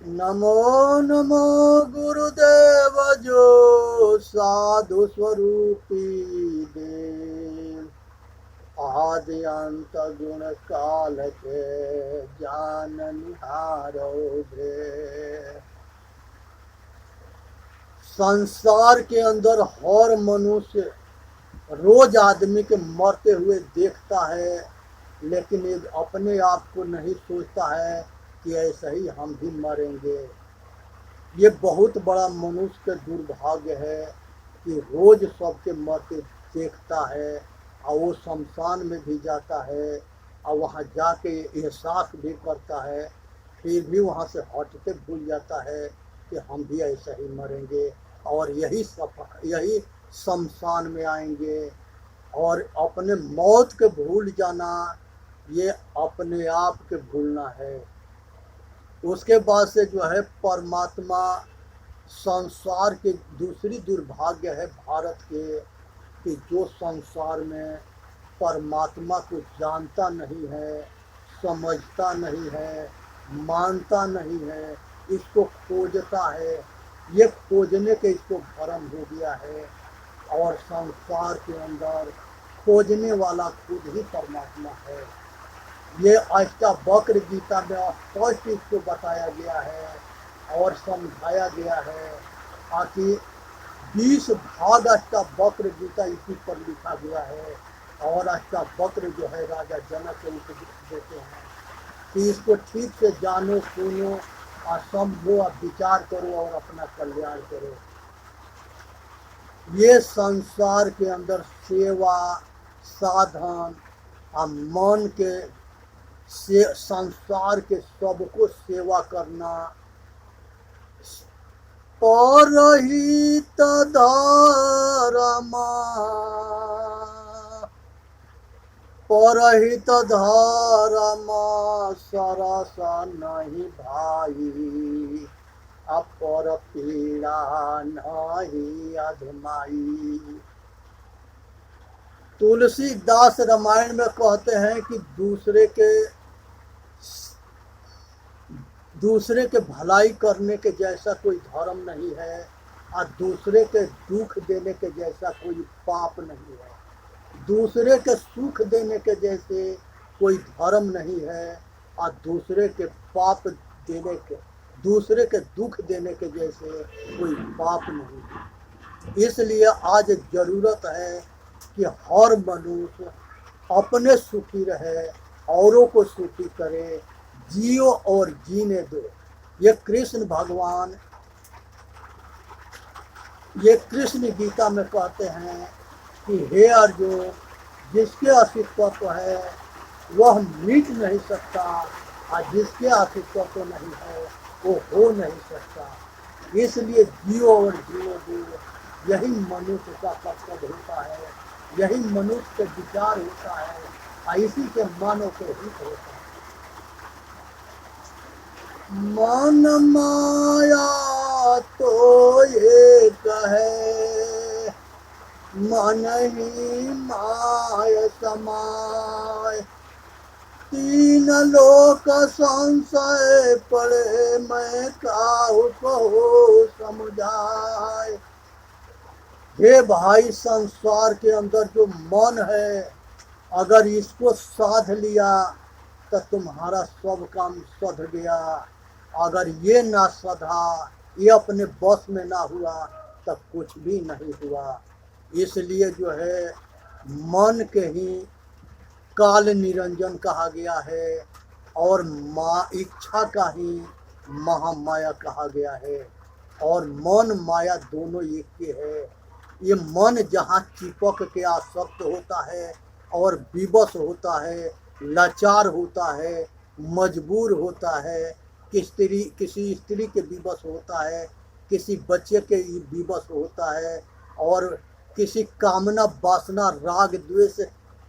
नमो नमो गुरुदेव जो साधु स्वरूपी देव आदि अंत गुण काल के जान निहारो भे। संसार के अंदर हर मनुष्य रोज आदमी के मरते हुए देखता है, लेकिन ये अपने आप को नहीं सोचता है कि ऐसा ही हम भी मरेंगे। ये बहुत बड़ा मनुष्य का दुर्भाग्य है कि रोज सबके मरते देखता है और वो शमशान में भी जाता है और वहाँ जाके एहसास भी करता है, फिर भी वहाँ से हटते भूल जाता है कि हम भी ऐसा ही मरेंगे और यही शमशान में आएंगे। और अपने मौत के भूल जाना, ये अपने आप के भूलना है। उसके बाद से जो है परमात्मा, संसार के दूसरी दुर्भाग्य है भारत के कि जो संसार में परमात्मा को जानता नहीं है, समझता नहीं है, मानता नहीं है, इसको खोजता है। ये खोजने के इसको भ्रम हो गया है और संसार के अंदर खोजने वाला खुद ही परमात्मा है। ये अष्टावक्र गीता में स्पष्ट इसको बताया गया है और समझाया गया है। ताकि 20 भाग अष्टावक्र गीता इसी पर लिखा गया है और अष्टावक्र जो है राजा जनक को उपदेश देते हैं कि इसको ठीक से जानो, सुनो और समझो और विचार करो और अपना कल्याण करो। ये संसार के अंदर सेवा साधन और मन के से संसार के सबको सेवा करना, परहित धर्मा परहित धर्म सरस नहीं भाई, अपर पीड़ा नहीं अधमाई। तुलसीदास रामायण में कहते हैं कि दूसरे के भलाई करने के जैसा कोई धर्म नहीं है और दूसरे के दुख देने के जैसा कोई पाप नहीं है। दूसरे के सुख देने के जैसे कोई धर्म नहीं है और दूसरे के दूसरे के दुख देने के जैसे कोई पाप नहीं है। इसलिए आज जरूरत है कि हर मनुष्य अपने सुखी रहे, औरों को सुखी करे, जियो और जीने दो। ये कृष्ण गीता में कहते हैं कि हे अर्जुन, जिसके अस्तित्व है वह मिट नहीं सकता और जिसके अस्तित्व नहीं है वो हो नहीं सकता। इसलिए जियो और जियो दो, यही मनुष्य का कर्तव्य होता है, यही मनुष्य के विचार होता है और इसी के मानव के हित होता है। मन माया तो एक है, मन ही माय समाय, तीन लोक संशय पड़े, मैं काहू कहो समुझाय। हे भाई, संसार के अंदर जो मन है, अगर इसको साध लिया तो तुम्हारा सब काम सध गया। अगर ये ना सधा, ये अपने बस में ना हुआ तब कुछ भी नहीं हुआ। इसलिए जो है मन के ही काल निरंजन कहा गया है और इच्छा का ही महामाया कहा गया है। और मन माया दोनों एक के है। ये मन जहाँ चिपक के आसक्त होता है और विवश होता है, लाचार होता है, मजबूर होता है, किसी स्त्री के विवश होता है, किसी बच्चे के विवश होता है और किसी कामना वासना राग द्वेष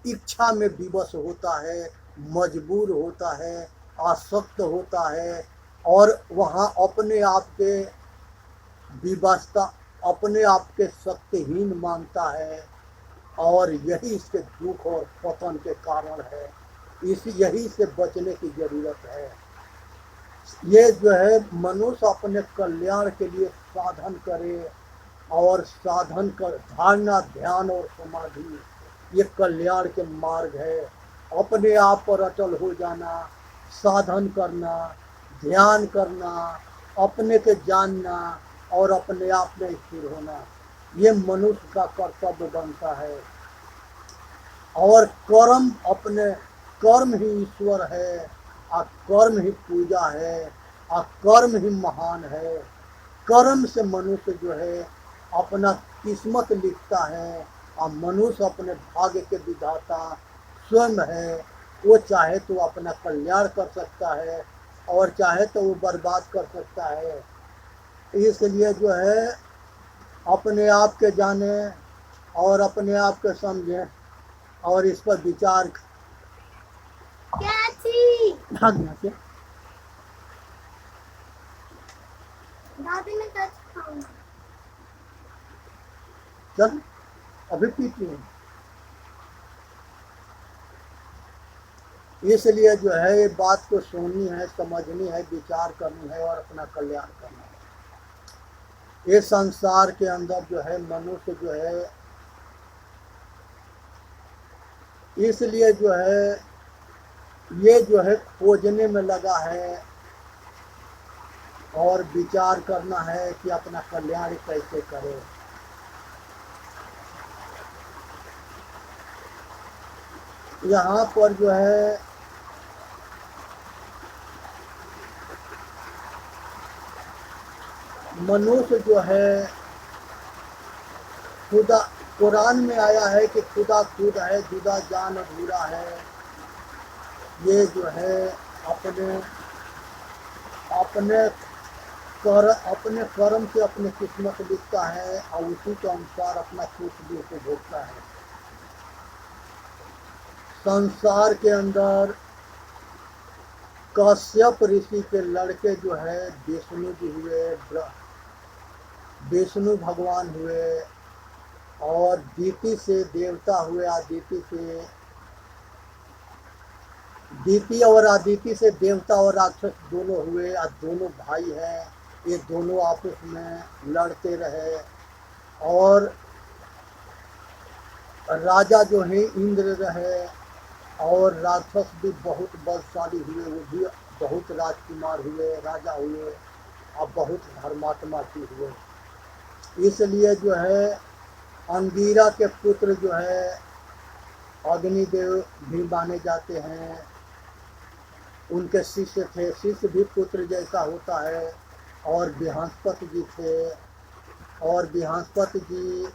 इच्छा में विवश होता है, मजबूर होता है, आसक्त होता है और वहाँ अपने आप के विवशता, अपने आप के शक्तिहीन मानता है और यही इसके दुख और पतन के कारण है। यही से बचने की जरूरत है। ये जो है मनुष्य अपने कल्याण के लिए साधन करे, और साधन कर धारणा, ध्यान और समाधि, ये कल्याण के मार्ग है। अपने आप पर अटल हो जाना, साधन करना, ध्यान करना, अपने के जानना और अपने आप में स्थिर होना, ये मनुष्य का कर्तव्य बनता है। और कर्म, अपने कर्म ही ईश्वर है, और कर्म ही पूजा है, और कर्म ही महान है। कर्म से मनुष्य जो है अपना किस्मत लिखता है, और मनुष्य अपने भाग्य के विधाता स्वयं है। वो चाहे तो अपना कल्याण कर सकता है, और चाहे तो वो बर्बाद कर सकता है। इसलिए जो है अपने आप के जाने और अपने आप के समझें और इस पर विचार। क्या थी भाग यहाँ से। दादी ने क्या खाऊंगा? चल अभी पीती हूँ। इसलिए जो है ये बात को सुननी है, समझनी है, विचार करनी है और अपना कल्याण करना है। ये संसार के अंदर जो है मनुष्य जो है, इसलिए जो है ये जो है खोजने में लगा है और विचार करना है कि अपना कल्याण कैसे करे। यहाँ पर जो है मनुष्य जो है खुदा, कुरान में आया है कि खुदा खुद है, जुदा जान अधूरा है। ये जो है अपने अपने अपने कर्म से अपनी किस्मत लिखता है और उसी के अनुसार अपना सुख दुख भोगता है। संसार के अंदर कश्यप ऋषि के लड़के जो है विष्णु जी हुए, विष्णु भगवान हुए, और दीति से देवता हुए, आदिति से, दीति और आदिति से देवता और राक्षस दोनों हुए, और दोनों भाई हैं। ये दोनों आपस में लड़ते रहे, और राजा जो है इंद्र रहे, और राक्षस भी बहुत बलशाली हुए, वो भी बहुत राजकुमार हुए, राजा हुए, और बहुत धर्मात्मा भी हुए। इसलिए जो है अंगिरा के पुत्र जो है अग्निदेव भी माने जाते हैं। उनके शिष्य थे, शिष्य भी पुत्र जैसा होता है। और बृहस्पति जी थे, और बृहस्पति जी,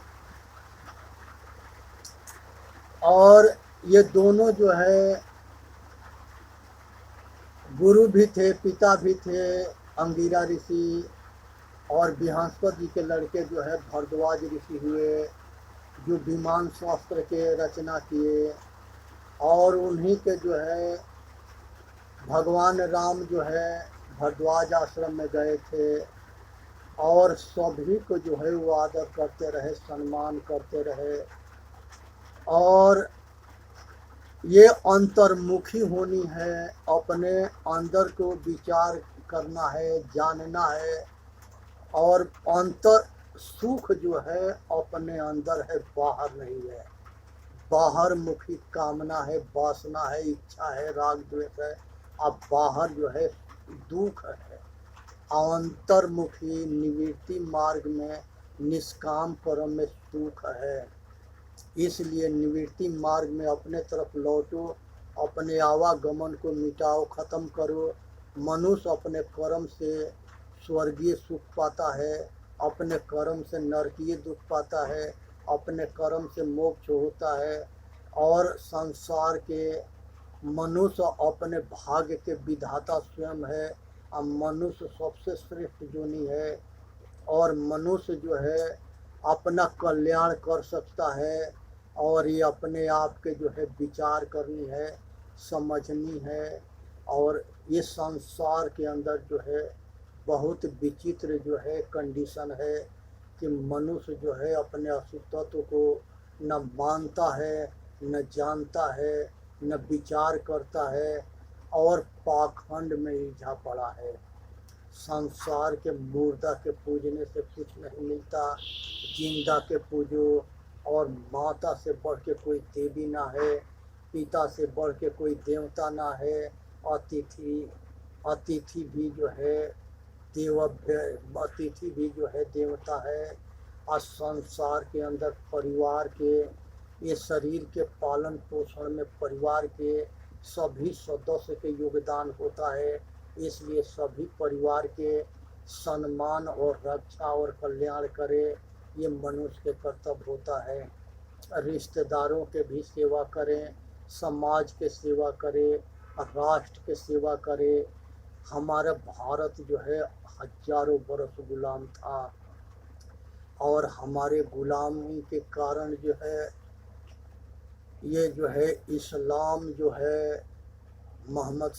और ये दोनों जो है गुरु भी थे, पिता भी थे, अंगिरा ऋषि। और बृहस्पति जी के लड़के जो है भरद्वाज ऋषि हुए, जो विमान शास्त्र के रचना किए। और उन्हीं के जो है भगवान राम जो है भरद्वाज आश्रम में गए थे, और सभी को जो है वो आदर करते रहे, सम्मान करते रहे। और ये अंतर्मुखी होनी है, अपने अंदर को विचार करना है, जानना है। और अंतर सुख जो है अपने अंदर है, बाहर नहीं है। बाहर मुखी कामना है, वासना है, इच्छा है, राग द्वेष है। अब बाहर जो है दुख है। अंतर्मुखी निवृत्ति मार्ग में निष्काम कर्म में सुख है। इसलिए निवृत्ति मार्ग में अपने तरफ लौटो, अपने आवागमन को मिटाओ, खत्म करो। मनुष्य अपने कर्म से स्वर्गीय सुख पाता है, अपने कर्म से नरकीय दुख पाता है, अपने कर्म से मोक्ष होता है। और संसार के मनुष्य अपने भाग्य के विधाता स्वयं है, और मनुष्य सबसे श्रेष्ठ जोनि है। और मनुष्य जो है अपना कल्याण कर सकता है। और ये अपने आप के जो है विचार करनी है, समझनी है। और ये संसार के अंदर जो है बहुत विचित्र जो है कंडीशन है कि मनुष्य जो है अपने अस्तित्व को न मानता है, न जानता है, न विचार करता है, और पाखंड में उलझा पड़ा है। संसार के मुर्दा के पूजने से कुछ नहीं मिलता, जिंदा के पूजो। और माता से बढ़ के कोई देवी ना है, पिता से बढ़ के कोई देवता ना है। अतिथि अतिथि भी जो है देवभ्य, अतिथि भी जो है देवता है। और संसार के अंदर परिवार के, ये शरीर के पालन पोषण में परिवार के सभी सदस्य के योगदान होता है। इसलिए सभी परिवार के सम्मान और रक्षा और कल्याण करे, ये मनुष्य के कर्तव्य होता है। रिश्तेदारों के भी सेवा करें, समाज के सेवा करें, राष्ट्र के सेवा करें। हमारा भारत जो है हजारों बरस गुलाम था, और हमारे गुलामी के कारण जो है ये जो है इस्लाम जो है मोहम्मद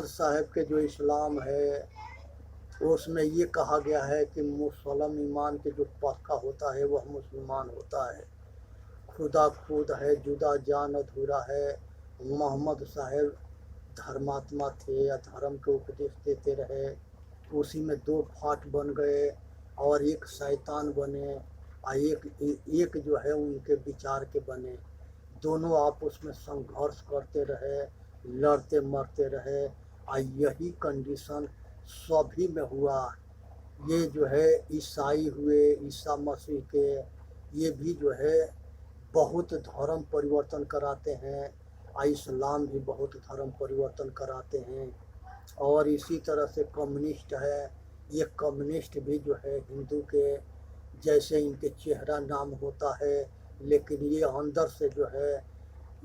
साहब के जो इस्लाम है उसमें ये कहा गया है कि मुसलमान ईमान के जो पक्का होता है वह मुसलमान होता है। खुदा खुद है, जुदा जान अधूरा है। मोहम्मद साहब धर्मात्मा थे या धर्म के उपदेश देते रहे। उसी में दो फाट बन गए, और एक शैतान बने और एक जो है उनके विचार के बने। दोनों आपस में संघर्ष करते रहे, लड़ते मरते रहे, और यही कंडीशन सभी में हुआ। ये जो है ईसाई हुए, ईसा मसीह के, ये भी जो है बहुत धर्म परिवर्तन कराते हैं, और इस्लाम भी बहुत धर्म परिवर्तन कराते हैं। और इसी तरह से कम्युनिस्ट है, ये कम्युनिस्ट भी जो है हिंदू के जैसे इनके चेहरा नाम होता है, लेकिन ये अंदर से जो है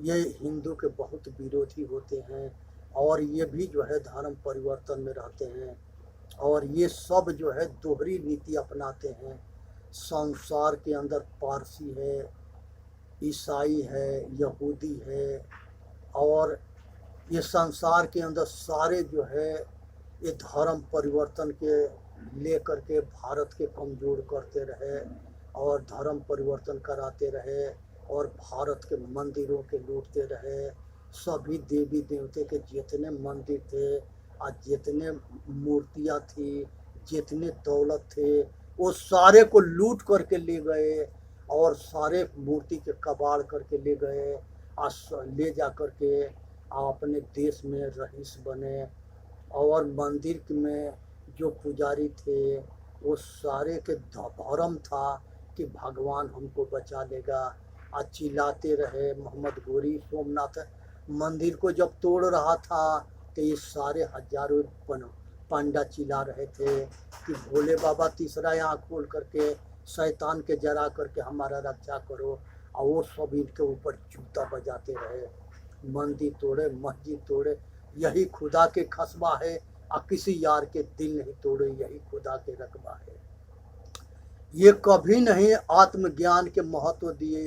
ये हिंदू के बहुत विरोधी होते हैं, और ये भी जो है धर्म परिवर्तन में रहते हैं। और ये सब जो है दोहरी नीति अपनाते हैं। संसार के अंदर पारसी है, ईसाई है, यहूदी है, और ये संसार के अंदर सारे जो है ये धर्म परिवर्तन के लेकर के भारत के कमज़ोर करते रहे, और धर्म परिवर्तन कराते रहे, और भारत के मंदिरों के लूटते रहे। सभी देवी देवते के जितने मंदिर थे और जितने मूर्तियाँ थी, जितने दौलत थे, वो सारे को लूट करके ले गए, और सारे मूर्ति के कबाड़ करके ले गए, और ले जा करके अपने देश में रईस बने। और मंदिर में जो पुजारी थे वो सारे के भरम था कि भगवान हमको बचा लेगा, और चिल्लाते रहे। मोहम्मद गोरी सोमनाथ मंदिर को जब तोड़ रहा था तो ये सारे हजारों पंडा चिल्ला रहे थे कि भोले बाबा तीसरा आँख खोल करके शैतान के जरा करके हमारा रक्षा करो, और वो सब इनके ऊपर जूता बजाते रहे। मंदिर तोड़े, मस्जिद तोड़े, यही खुदा के खस्बा है, और किसी यार के दिल नहीं तोड़े, यही खुदा के रकबा है। ये कभी नहीं आत्मज्ञान के महत्व दिए,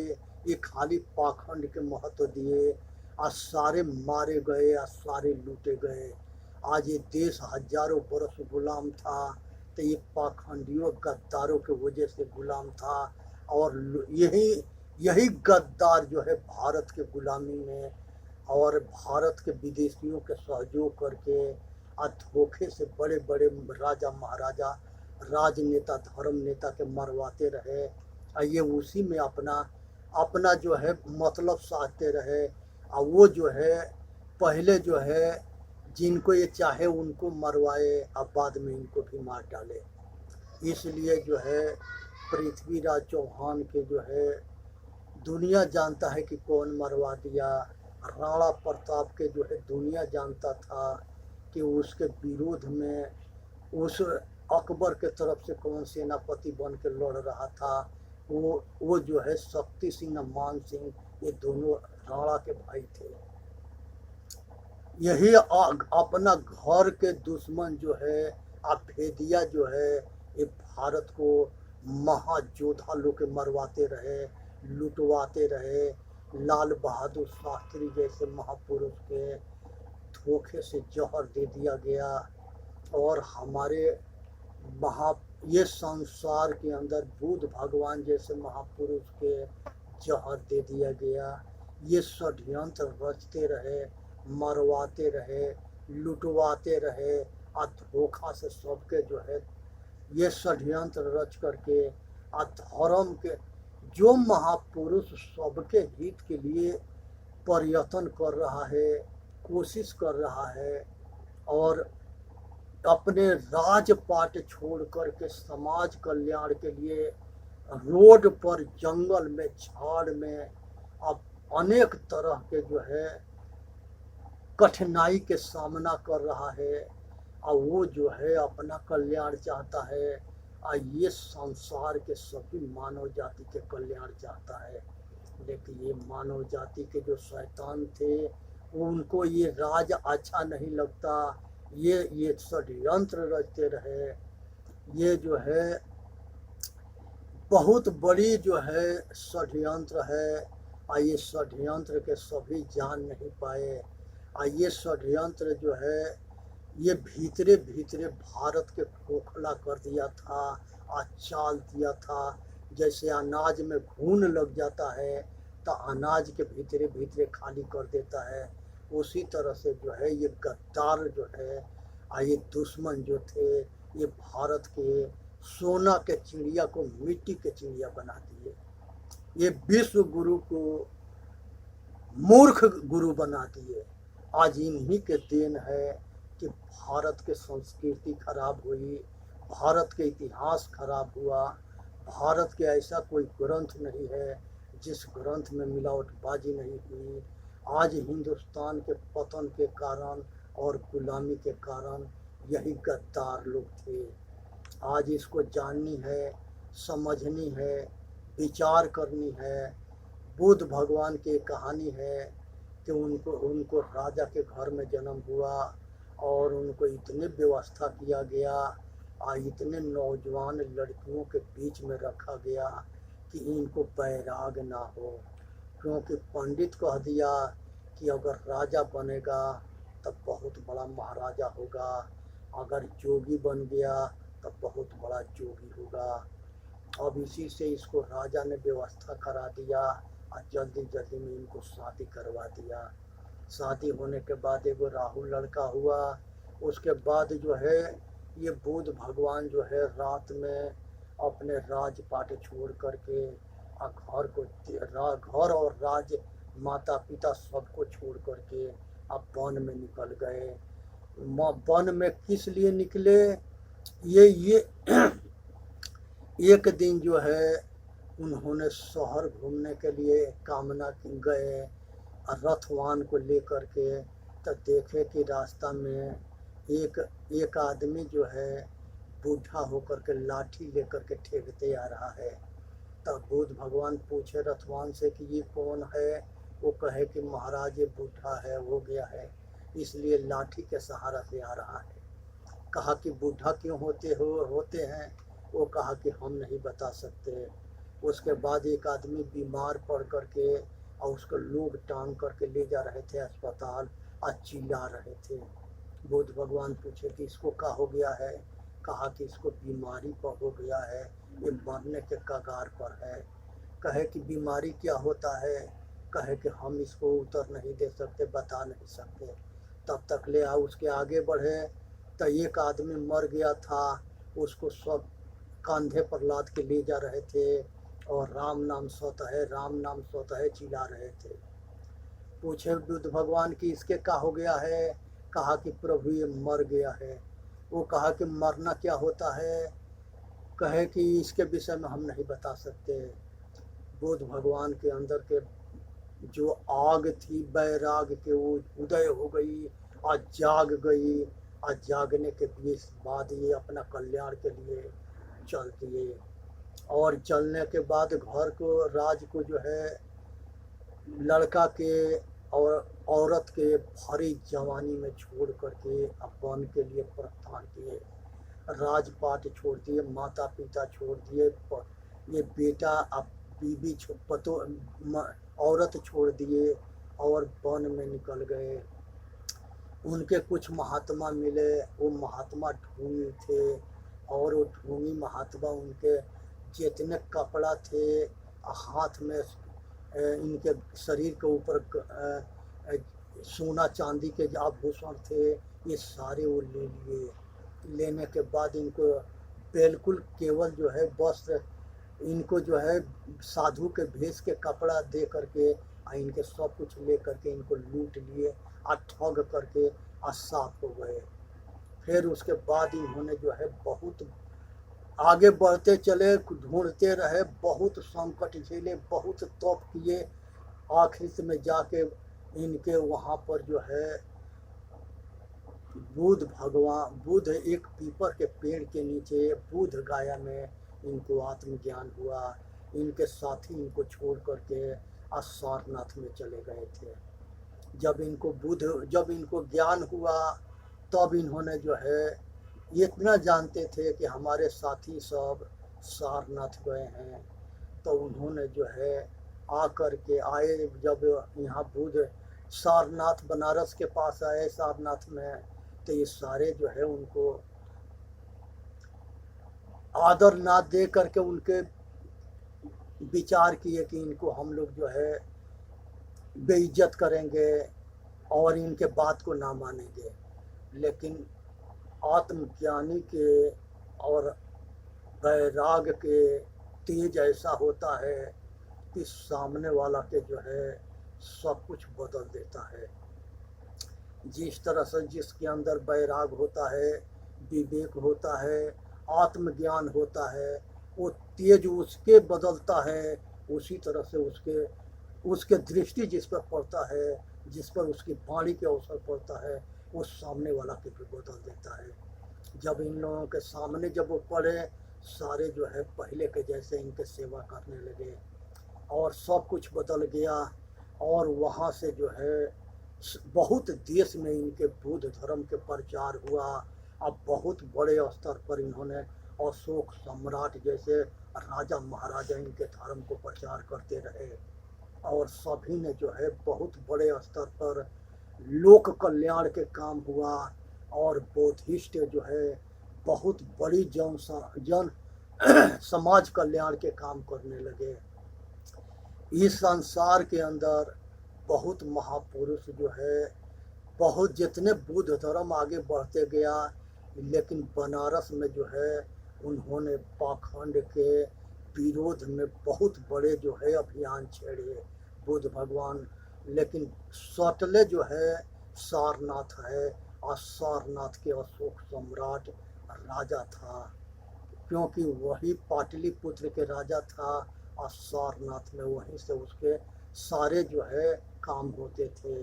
ये खाली पाखंड के महत्व दिए, और सारे मारे गए और सारे लूटे गए। आज ये देश हजारों बरस गुलाम था, तो ये पाखंडियों गद्दारों के वजह से गुलाम था। और यही गद्दार जो है भारत के गुलामी में और भारत के विदेशियों के सहयोग करके और धोखे से बड़े बड़े राजा महाराजा, राजनेता, धर्म नेता के मरवाते रहे, और ये उसी में अपना जो है मतलब साधते रहे। और वो जो है पहले जो है जिनको ये चाहे उनको मरवाए, और बाद में इनको भी मार डाले। इसलिए जो है पृथ्वीराज चौहान के जो है दुनिया जानता है कि कौन मरवा दिया। राणा प्रताप के जो है दुनिया जानता था कि उसके विरोध में उस अकबर के तरफ से कौन सेनापति बन के लड़ रहा था। वो जो है शक्ति सिंह, मान सिंह, ये दोनों राणा के भाई थे। यही अपना घर के दुश्मन जो है भेदिया जो है ये भारत को महायोद्धा लोग के मरवाते रहे, लुटवाते रहे। लाल बहादुर शास्त्री जैसे महापुरुष के धोखे से जहर दे दिया गया, और हमारे ये संसार के अंदर बुद्ध भगवान जैसे महापुरुष के जहर दे दिया गया। ये षड्यंत्र रचते रहे, मरवाते रहे, लुटवाते रहे और धोखा से सबके जो है ये षड्यंत्र रच करके और धर्म के जो महापुरुष सबके हित के लिए प्रयत्न कर रहा है, कोशिश कर रहा है और अपने राजपाट छोड़ करके समाज कल्याण के लिए रोड पर, जंगल में, झाड़ में अब अनेक तरह के जो है कठिनाई के सामना कर रहा है और वो जो है अपना कल्याण चाहता है और ये संसार के सभी मानव जाति के कल्याण चाहता है। लेकिन ये मानव जाति के जो शैतान थे उनको ये राज अच्छा नहीं लगता, ये षड्यंत्र रचते रहे। ये जो है बहुत बड़ी जो है षड्यंत्र है और ये षड्यंत्र के सभी जान नहीं पाए और ये षड्यंत्र जो है ये भीतरे भीतरे भारत के खोखला कर दिया था और चाल दिया था। जैसे अनाज में घून लग जाता है तो अनाज के भीतरे भीतरे खाली कर देता है, उसी तरह से जो है ये गद्दार जो है और ये दुश्मन जो थे ये भारत के सोना के चिड़िया को मिट्टी के चिड़िया बना दिए। ये विश्व गुरु को मूर्ख गुरु बना दिए। आज इन्हीं के देन है कि भारत के संस्कृति खराब हुई, भारत के इतिहास खराब हुआ। भारत के ऐसा कोई ग्रंथ नहीं है जिस ग्रंथ में मिलावटबाजी नहीं हुई। आज हिंदुस्तान के पतन के कारण और गुलामी के कारण यही गद्दार लोग थे। आज इसको जाननी है, समझनी है, विचार करनी है। बुद्ध भगवान की कहानी है कि उनको राजा के घर में जन्म हुआ और उनको इतने व्यवस्था किया गया और इतने नौजवान लड़कियों के बीच में रखा गया कि इनको बैराग ना हो, क्योंकि पंडित कह दिया कि अगर राजा बनेगा तब बहुत बड़ा महाराजा होगा, अगर जोगी बन गया तब बहुत बड़ा जोगी होगा। अब इसी से इसको राजा ने व्यवस्था करा दिया और जल्दी जल्दी में इनको शादी करवा दिया। शादी होने के बाद एगो राहुल लड़का हुआ। उसके बाद जो है ये बुद्ध भगवान जो है रात में अपने राजपाट छोड़ करके घर और राज माता पिता सबको छोड़ करके अब वन में निकल गए। वन में किस लिए निकले? ये एक दिन जो है उन्होंने शहर घूमने के लिए कामना गए और रथवान को लेकर के, तो देखे कि रास्ता में एक आदमी जो है बूढ़ा होकर के लाठी लेकर के ठेकते आ रहा है। तब बुद्ध भगवान पूछे रथवान से कि ये कौन है? वो कहे कि महाराज ये बूढ़ा है, हो गया है, इसलिए लाठी के सहारा से आ रहा है। कहा कि बूढ़ा क्यों होते हैं? वो कहा कि हम नहीं बता सकते। उसके बाद एक आदमी बीमार पड़ करके और उसको लोग टांग करके ले जा रहे थे अस्पताल और चिल्ला रहे थे। बुद्ध भगवान पूछे कि इसको क्या हो गया है? कहा कि इसको बीमारी पर हो गया है, ये मरने के कगार पर है। कहे कि बीमारी क्या होता है? कहे कि हम इसको उत्तर नहीं दे सकते, बता नहीं सकते। तब तक ले उसके आगे बढ़े तो एक आदमी मर गया था, उसको सब कंधे पर लाद के ले जा रहे थे और राम नाम स्वतः है, राम नाम स्वतः है चिल्ला रहे थे। पूछे बुद्ध भगवान की इसके क्या हो गया है? कहा कि प्रभु ये मर गया है। वो कहा कि मरना क्या होता है? कहे कि इसके विषय में हम नहीं बता सकते। बुद्ध भगवान के अंदर के जो आग थी बैराग के वो उदय हो गई और जाग गई और जागने के बाद ये अपना कल्याण के लिए चल दिए। और चलने के बाद घर को, राज को जो है लड़का के और औरत के भरी जवानी में छोड़ करके अब वन के लिए प्रस्थान किए। राजपाट छोड़ दिए, माता पिता छोड़ दिए, ये बेटा अब बीबी औरत छोड़ दिए और वन में निकल गए। उनके कुछ महात्मा मिले, वो महात्मा ढोंगी थे और वो ढोंगी महात्मा उनके जितने कपड़ा थे हाथ में इनके शरीर के ऊपर सोना चांदी के आभूषण थे, ये सारे वो ले लिए। लेने के बाद इनको बिल्कुल केवल जो है वस्त्र, इनको जो है साधु के भेष के कपड़ा दे करके इनके सब कुछ ले करके इनको लूट लिए और ठग करके साफ हो गए। फिर उसके बाद इन्होंने जो है बहुत आगे बढ़ते चले, ढूंढते रहे, बहुत संकट झेले, बहुत तप किए। आखिर में जाके इनके वहाँ पर जो है बुद्ध एक पीपर के पेड़ के नीचे बुद्ध गाया में इनको आत्मज्ञान हुआ। इनके साथी इनको छोड़ करके सारनाथ में चले गए थे। जब इनको ज्ञान हुआ तब इन्होंने जो है इतना जानते थे कि हमारे साथी सब सारनाथ गए हैं, तो उन्होंने जो है आकर के आए। जब यहाँ बुद्ध सारनाथ बनारस के पास आए सारनाथ में, तो ये सारे जो है उनको आदर ना दे करके उनके विचार किए कि इनको हम लोग जो है बेइज्जत करेंगे और इनके बात को ना मानेंगे। लेकिन आत्मज्ञानी के और वैराग के तेज ऐसा होता है कि सामने वाला के जो है सब कुछ बदल देता है। जिस तरह से जिसके अंदर वैराग होता है, विवेक होता है, आत्मज्ञान होता है, वो तेज उसके बदलता है। उसी तरह से उसके दृष्टि जिस पर पड़ता है, जिस पर उसकी वाणी के अवसर पड़ता है, वो सामने वाला के भी बदल देता है। जब इन लोगों के सामने जब वो पड़े, सारे जो है पहले के जैसे इनके सेवा करने लगे और सब कुछ बदल गया। और वहाँ से जो है बहुत देश में इनके बुद्ध धर्म के प्रचार हुआ। अब बहुत बड़े स्तर पर इन्होंने अशोक सम्राट जैसे राजा महाराजा इनके धर्म को प्रचार करते रहे और सभी ने जो है बहुत बड़े स्तर पर लोक कल्याण के काम हुआ। और बौद्धिस्ट जो है बहुत बड़ी जन समाज कल्याण के काम करने लगे। इस संसार के अंदर बहुत महापुरुष जो है, बहुत जितने बुद्ध धर्म आगे बढ़ते गया, लेकिन बनारस में जो है उन्होंने पाखंड के विरोध में बहुत बड़े जो है अभियान छेड़े बुद्ध भगवान। लेकिन सटले जो है सारनाथ है और सारनाथ के अशोक सम्राट राजा था, क्योंकि वही पाटलिपुत्र के राजा था और सारनाथ में वहीं से उसके सारे जो है काम होते थे।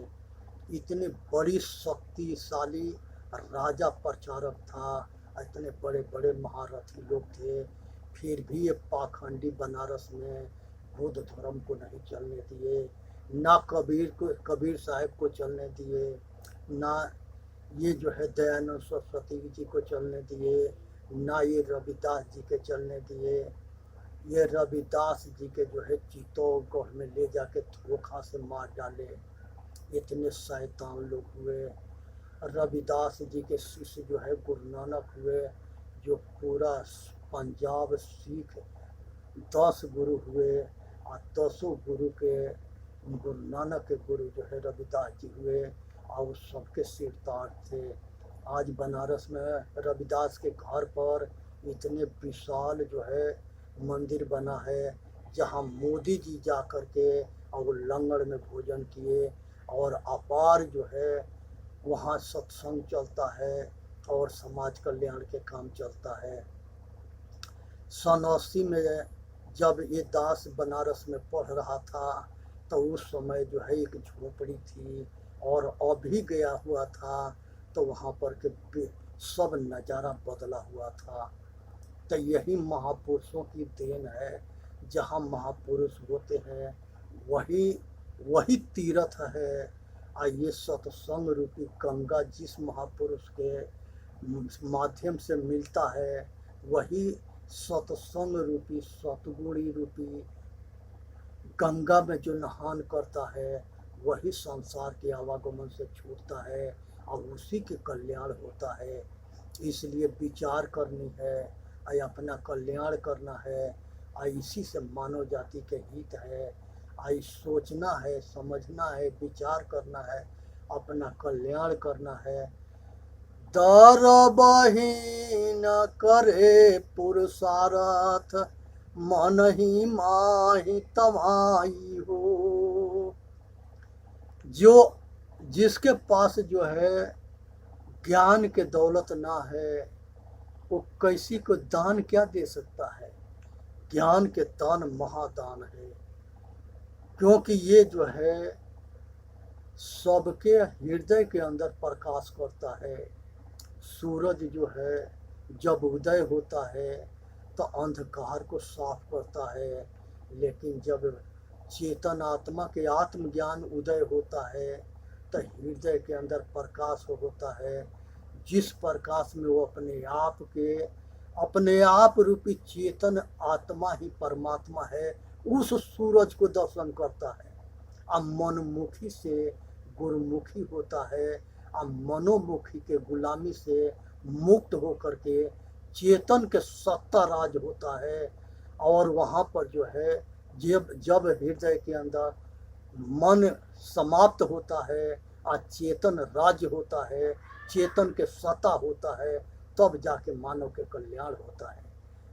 इतनी बड़ी शक्तिशाली राजा प्रचारक था, इतने बड़े बड़े महारथी लोग थे, फिर भी ये पाखंडी बनारस में बुद्ध धर्म को नहीं चलने दिए, ना कबीर साहब को चलने दिए, ना ये जो है दयानंद सरस्वती जी को चलने दिए, ना ये रविदास जी के चलने दिए। ये रविदास जी के जो है चित्तौड़गढ़ में ले जाके धोखा से मार डाले। इतने शैतान लोग हुए। रविदास जी के शिष्य जो है गुरु नानक हुए, जो पूरा पंजाब सीख 10 गुरु हुए और 10 गुरु के गुरु नानक के गुरु जो है रविदास जी हुए और सबके सिरताज थे। आज बनारस में रविदास के घर पर इतने विशाल जो है मंदिर बना है, जहाँ मोदी जी जा कर के और लंगर में भोजन किए और अपार जो है वहाँ सत्संग चलता है और समाज कल्याण के काम चलता है। सन 80 में जब ये दास बनारस में पढ़ रहा था तो उस समय जो है एक झोपड़ी थी और अभी गया हुआ था तो वहाँ पर के सब नज़ारा बदला हुआ था। तो यही महापुरुषों की देन है। जहाँ महापुरुष होते हैं वही तीर्थ है। और ये सत्संग रूपी गंगा जिस महापुरुष के माध्यम से मिलता है, वही सत्संग रूपी सतगुणी रूपी गंगा में जो नहान करता है, वही संसार के आवागमन से छूटता है और उसी के कल्याण होता है। इसलिए विचार करनी है और अपना कल्याण करना है और इसी से मानव जाति के हित है। और सोचना है, समझना है, विचार करना है अपना कल्याण करना है। दरबही न करे पुरुषार्थ, मन ही माही तमाई हो। जो जिसके पास जो है ज्ञान के दौलत ना है, वो किसी को दान क्या दे सकता है। ज्ञान के दान महादान है, क्योंकि ये जो है सबके हृदय के अंदर प्रकाश करता है। सूरज जो है जब उदय होता है तो अंधकार को साफ करता है, लेकिन जब चेतन आत्मा के आत्मज्ञान उदय होता है तो हृदय के अंदर प्रकाश होता है। जिस प्रकाश में वो अपने आप रूपी चेतन आत्मा ही परमात्मा है, उस सूरज को दर्शन करता है। अब मनमुखी से गुरुमुखी होता है, अब मनोमुखी के गुलामी से मुक्त होकर के चेतन के सत्ता राज होता है। और वहाँ पर जो है जब हृदय के अंदर मन समाप्त होता है और चेतन राज्य होता है, चेतन के सत्ता होता है, तब जाके मानव के कल्याण होता है।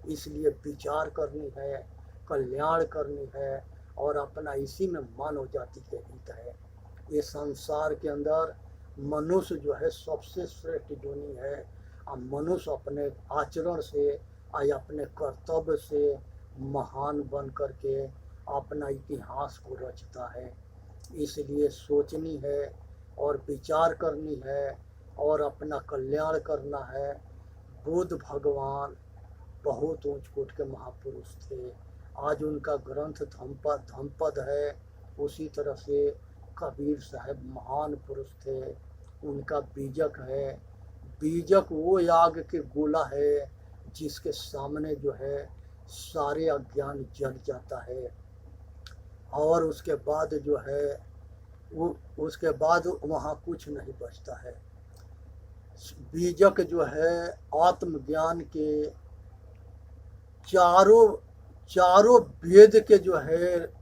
इसलिए विचार करनी है, कल्याण करनी है, और अपना इसी में मानव जाति के हित है। ये संसार के अंदर मनुष्य जो है सबसे श्रेष्ठ जोनी है। और मनुष्य अपने आचरण से और अपने कर्तव्य से महान बन करके अपना इतिहास को रचता है। इसलिए सोचनी है और विचार करनी है और अपना कल्याण करना है। बुद्ध भगवान बहुत ऊंच कोट के महापुरुष थे। आज उनका ग्रंथ धम्मपद है। उसी तरह से कबीर साहब महान पुरुष थे, उनका बीजक है। बीजक वो आग के गोला है जिसके सामने जो है सारे अज्ञान जल जाता है, और उसके बाद जो है उसके बाद वहाँ कुछ नहीं बचता है। बीजक जो है आत्मज्ञान के चारों वेद के जो है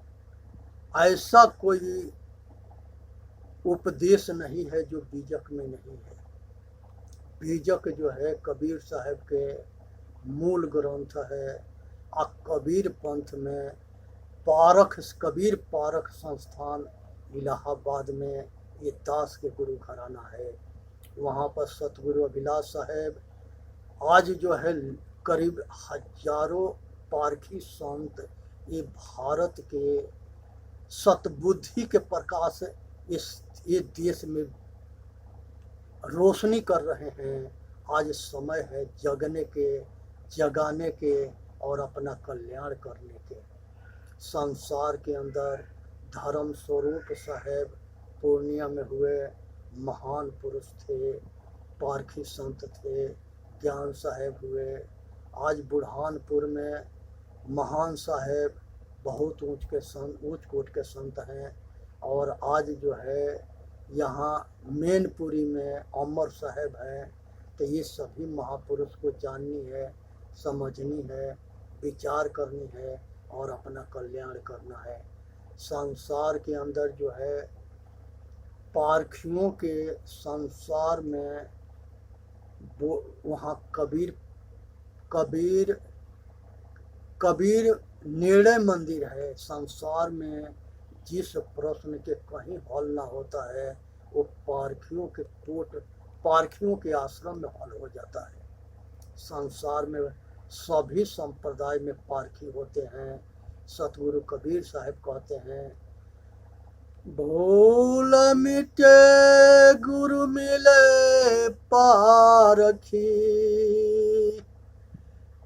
ऐसा कोई उपदेश नहीं है जो बीजक में नहीं है। बीजक जो है कबीर साहब के मूल ग्रंथ है। और कबीर पंथ में कबीर पारख संस्थान इलाहाबाद में ये दास के गुरु घराना है। वहाँ पर सतगुरु अभिलाष साहब आज जो है करीब हजारों पारखी संत ये भारत के सतबुद्धि के प्रकाश ये देश में रोशनी कर रहे हैं। आज समय है जगने के, जगाने के और अपना कल्याण करने के। संसार के अंदर धर्म स्वरूप साहब पूर्णिया में हुए महान पुरुष थे, पारखी संत थे। ज्ञान साहब हुए। आज बुरहानपुर में महान साहब बहुत ऊंच कोट के संत हैं। और आज जो है यहाँ मैनपुरी में अमर साहब हैं। तो ये सभी महापुरुष को जाननी है, समझनी है, विचार करनी है और अपना कल्याण करना है। संसार के अंदर जो है पारखियों के संसार में वो वहाँ कबीर निर्णय मंदिर है। संसार में जिस प्रश्न के कहीं हल ना होता है वो पारखियों के आश्रम में हल हो जाता है। संसार में सभी संप्रदाय में पारखी होते हैं। सतगुरु कबीर साहब कहते हैं, भूल मिटे गुरु मिले पारखी,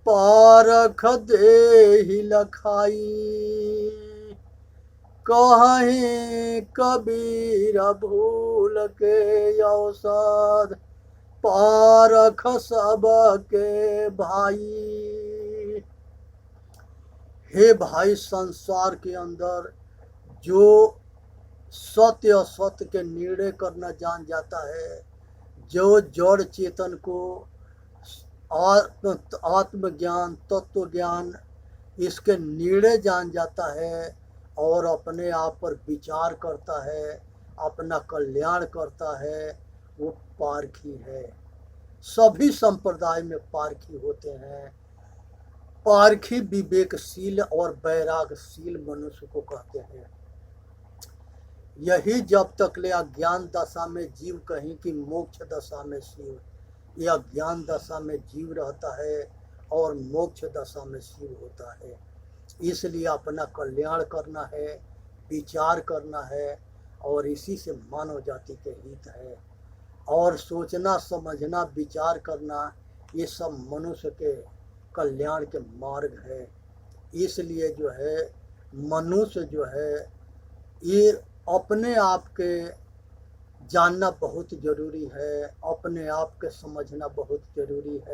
पारख देहि लखाई, कहीं कबीर भूल के औसत, पारख सबके भाई। हे भाई, संसार के अंदर जो सत्य असत्य के निर्णय करना जान जाता है, जो जड़ चेतन को आत्मज्ञान तत्व ज्ञान इसके निर्णय जान जाता है और अपने आप पर विचार करता है अपना कल्याण करता है वो पारखी है। सभी संप्रदाय में पारखी होते हैं। पारखी विवेकशील और वैरागशील मनुष्य को कहते हैं। यही जब तक ले अज्ञान दशा में जीव कहीं की मोक्ष दशा में शिव, यह अज्ञान दशा में जीव रहता है और मोक्ष दशा में शिव होता है। इसलिए अपना कल्याण करना है, विचार करना है, और इसी से मानव जाति के हित है। और सोचना, समझना, विचार करना, ये सब मनुष्य के कल्याण के मार्ग है। इसलिए जो है मनुष्य जो है ये अपने आप के जानना बहुत जरूरी है, अपने आप के समझना बहुत जरूरी है।